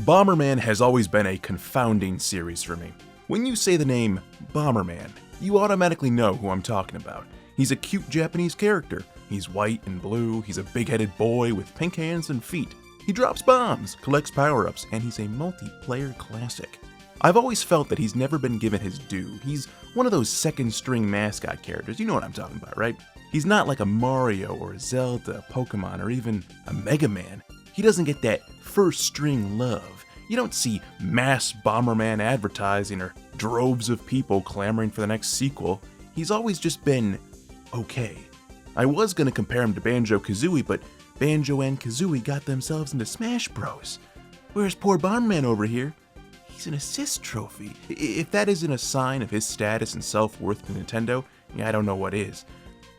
Bomberman has always been a confounding series for me. When you say the name Bomberman, you automatically know who I'm talking about. He's a cute Japanese character. He's white and blue, he's a big-headed boy with pink hands and feet. He drops bombs, collects power-ups, and he's a multiplayer classic. I've always felt that he's never been given his due. He's one of those second-string mascot characters, you know what I'm talking about, right? He's not like a Mario or a Zelda, Pokemon, or even a Mega Man. He doesn't get that first-string love. You don't see mass Bomberman advertising or droves of people clamoring for the next sequel. He's always just been okay. I was gonna compare him to Banjo-Kazooie, but Banjo and Kazooie got themselves into Smash Bros. Whereas poor Bomberman over here, he's an assist trophy. If that isn't a sign of his status and self-worth to Nintendo, I don't know what is.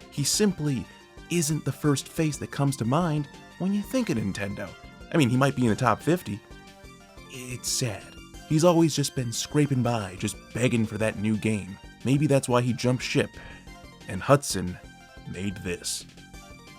He simply isn't the first face that comes to mind when you think of Nintendo. I mean, he might be in the top 50. It's sad. He's always just been scraping by, just begging for that new game. Maybe that's why he jumped ship. And Hudson made this.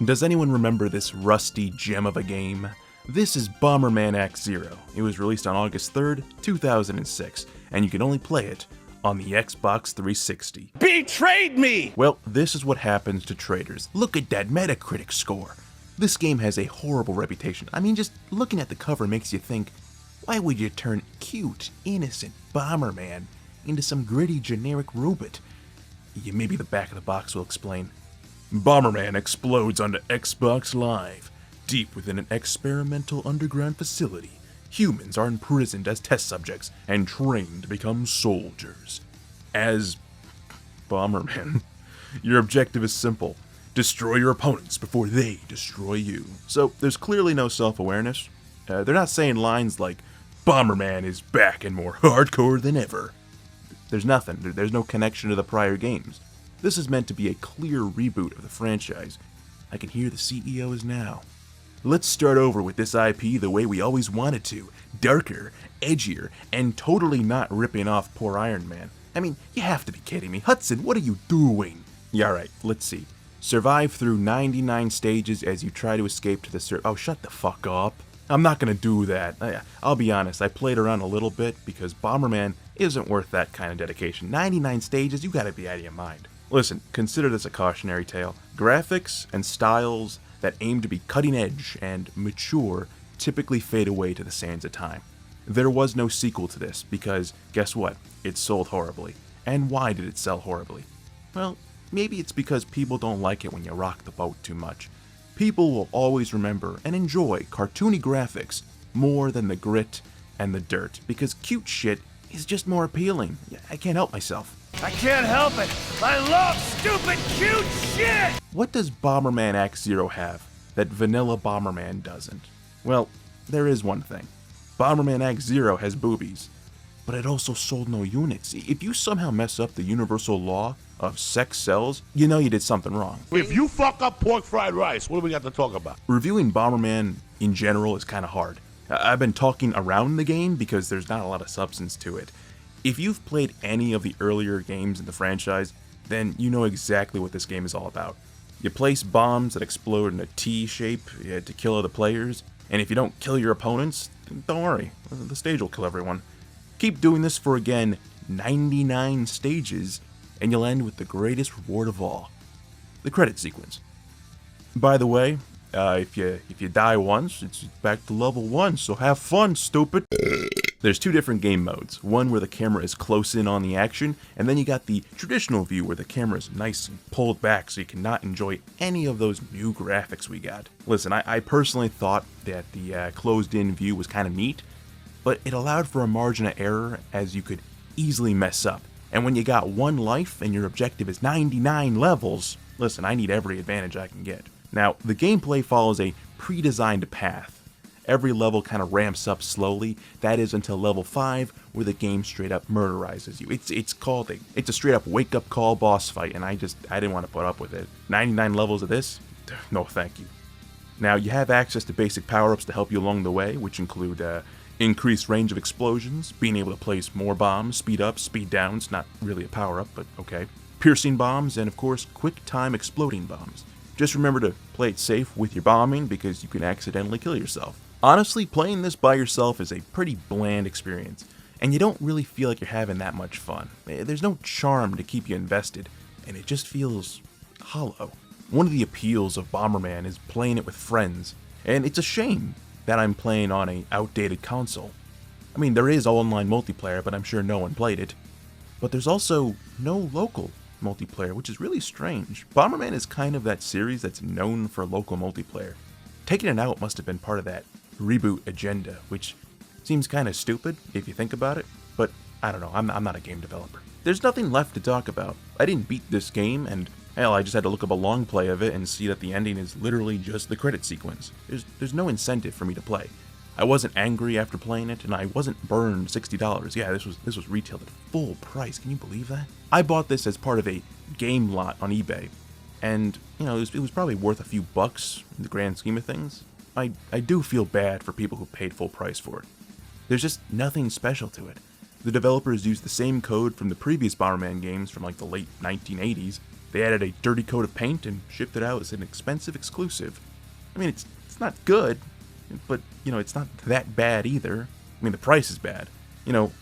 Does anyone remember this rusty gem of a game? This is Bomberman Act Zero. It was released on August 3rd, 2006, and you can only play it on the Xbox 360. Betrayed me! Well, this is what happens to traders. Look at that Metacritic score. This game has a horrible reputation. I mean, just looking at the cover makes you think, why would you turn cute, innocent Bomberman into some gritty, generic robot? Yeah, maybe the back of the box will explain. Bomberman explodes onto Xbox Live. Deep within an experimental underground facility, humans are imprisoned as test subjects and trained to become soldiers. As Bomberman, your objective is simple. Destroy your opponents before they destroy you. So there's clearly no self-awareness. They're not saying lines like, Bomberman is back and more hardcore than ever. There's nothing. There's no connection to the prior games. This is meant to be a clear reboot of the franchise. I can hear the CEOs now. Let's start over with this IP the way we always wanted to. Darker, edgier, and totally not ripping off poor Iron Man. I mean, you have to be kidding me. Hudson, what are you doing? Yeah, alright, let's see. Survive through 99 stages as you try to escape to the Oh, shut the fuck up. I'm not gonna do that. I'll be honest, I played around a little bit because Bomberman isn't worth that kind of dedication. 99 stages, you gotta be out of your mind. Listen, consider this a cautionary tale. Graphics and styles that aim to be cutting edge and mature typically fade away to the sands of time. There was no sequel to this because, guess what? It sold horribly. And why did it sell horribly? Well, maybe it's because people don't like it when you rock the boat too much. People will always remember and enjoy cartoony graphics more than the grit and the dirt because cute shit is just more appealing. I can't help myself. I can't help it. I love stupid cute shit! What does Bomberman Act Zero have that vanilla Bomberman doesn't? Well, there is one thing. Bomberman Act Zero has boobies, but it also sold no units. If you somehow mess up the universal law of sex sells, you know you did something wrong. If you fuck up pork fried rice, what do we got to talk about? Reviewing Bomberman in general is kind of hard. I've been talking around the game because there's not a lot of substance to it. If you've played any of the earlier games in the franchise, then you know exactly what this game is all about. You place bombs that explode in a T shape to kill other players, and if you don't kill your opponents, don't worry, the stage will kill everyone. Keep doing this for, again, 99 stages, and you'll end with the greatest reward of all, the credit sequence. By the way, if you die once, it's back to level 1, so have fun, stupid. There's two different game modes, one where the camera is close in on the action, and then you got the traditional view where the camera is nice and pulled back so you cannot enjoy any of those new graphics we got. Listen, I personally thought that the closed-in view was kind of neat, but it allowed for a margin of error as you could easily mess up. And when you got one life and your objective is 99 levels, listen, I need every advantage I can get. Now, the gameplay follows a pre-designed path. Every level kind of ramps up slowly. That is until level 5, where the game straight up murderizes you. It's a straight up wake up call boss fight, and I didn't want to put up with it. 99 levels of this? No, thank you. Now, you have access to basic power-ups to help you along the way, which include increased range of explosions, being able to place more bombs, speed up, speed down. It's not really a power-up, but okay. Piercing bombs, and of course, quick time exploding bombs. Just remember to play it safe with your bombing because you can accidentally kill yourself. Honestly, playing this by yourself is a pretty bland experience, and you don't really feel like you're having that much fun. There's no charm to keep you invested, and it just feels hollow. One of the appeals of Bomberman is playing it with friends, and it's a shame that I'm playing on an outdated console. I mean, there is online multiplayer, but I'm sure no one played it. But there's also no local multiplayer, which is really strange. Bomberman is kind of that series that's known for local multiplayer. Taking it out must have been part of that reboot agenda, which seems kind of stupid if you think about it, but I don't know, I'm not a game developer. There's nothing left to talk about. I didn't beat this game, and hell, I just had to look up a long play of it and see that the ending is literally just the credit sequence. There's no incentive for me to play. I wasn't angry after playing it, and I wasn't burned $60. Yeah, this was retailed at full price. Can you believe that? I bought this as part of a game lot on eBay, and it was probably worth a few bucks in the grand scheme of things. I do feel bad for people who paid full price for it. There's just nothing special to it. The developers used the same code from the previous Bomberman games from like the late 1980s. They added a dirty coat of paint and shipped it out as an expensive exclusive. I mean, it's not good, but it's not that bad either. I mean, the price is bad.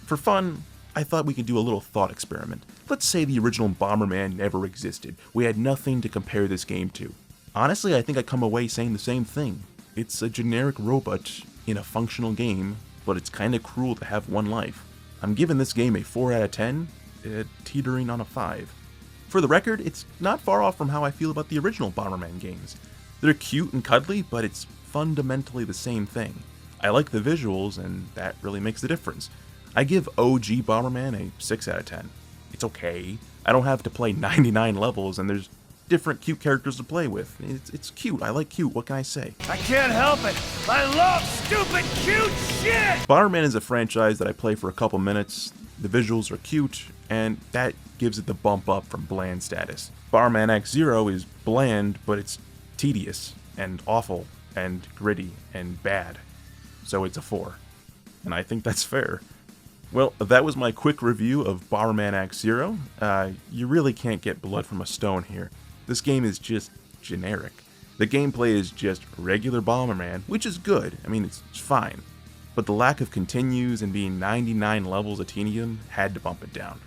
For fun, I thought we could do a little thought experiment. Let's say the original Bomberman never existed. We had nothing to compare this game to. Honestly, I think I come away saying the same thing. It's a generic robot in a functional game, but it's kinda cruel to have one life. I'm giving this game a 4 out of 10, teetering on a 5. For the record, it's not far off from how I feel about the original Bomberman games. They're cute and cuddly, but it's fundamentally the same thing. I like the visuals, and that really makes the difference. I give OG Bomberman a 6 out of 10. It's okay. I don't have to play 99 levels, and there's different cute characters to play with. It's cute. I like cute. What can I say? I can't help it. I love stupid cute shit! Bomberman is a franchise that I play for a couple minutes. The visuals are cute, and that gives it the bump up from bland status. Bomberman X-Zero is bland, but it's tedious and awful and gritty and bad. So it's a 4. And I think that's fair. Well, that was my quick review of Bomberman X-Zero. You really can't get blood from a stone here. This game is just generic. The gameplay is just regular Bomberman, which is good. I mean, it's fine. But the lack of continues and being 99 levels a tedium had to bump it down.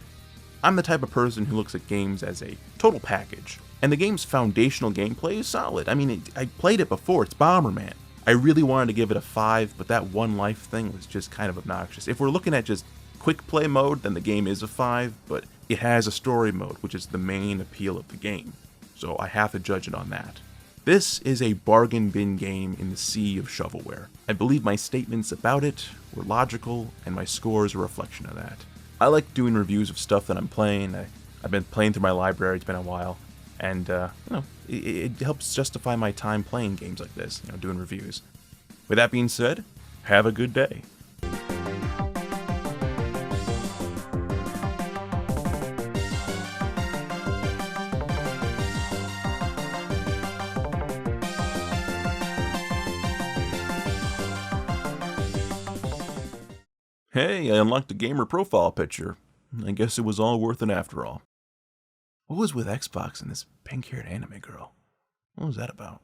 I'm the type of person who looks at games as a total package, and the game's foundational gameplay is solid. I mean, I played it before, it's Bomberman. I really wanted to give it a 5, but that one life thing was just kind of obnoxious. If we're looking at just quick play mode, then the game is a 5, but it has a story mode, which is the main appeal of the game. So I have to judge it on that. This is a bargain bin game in the sea of shovelware. I believe my statements about it were logical, and my score is a reflection of that. I like doing reviews of stuff that I'm playing. I've been playing through my library, it's been a while, and it helps justify my time playing games like this, doing reviews. With that being said, have a good day. Hey, I unlocked a gamer profile picture. I guess it was all worth it after all. What was with Xbox and this pink-haired anime girl? What was that about?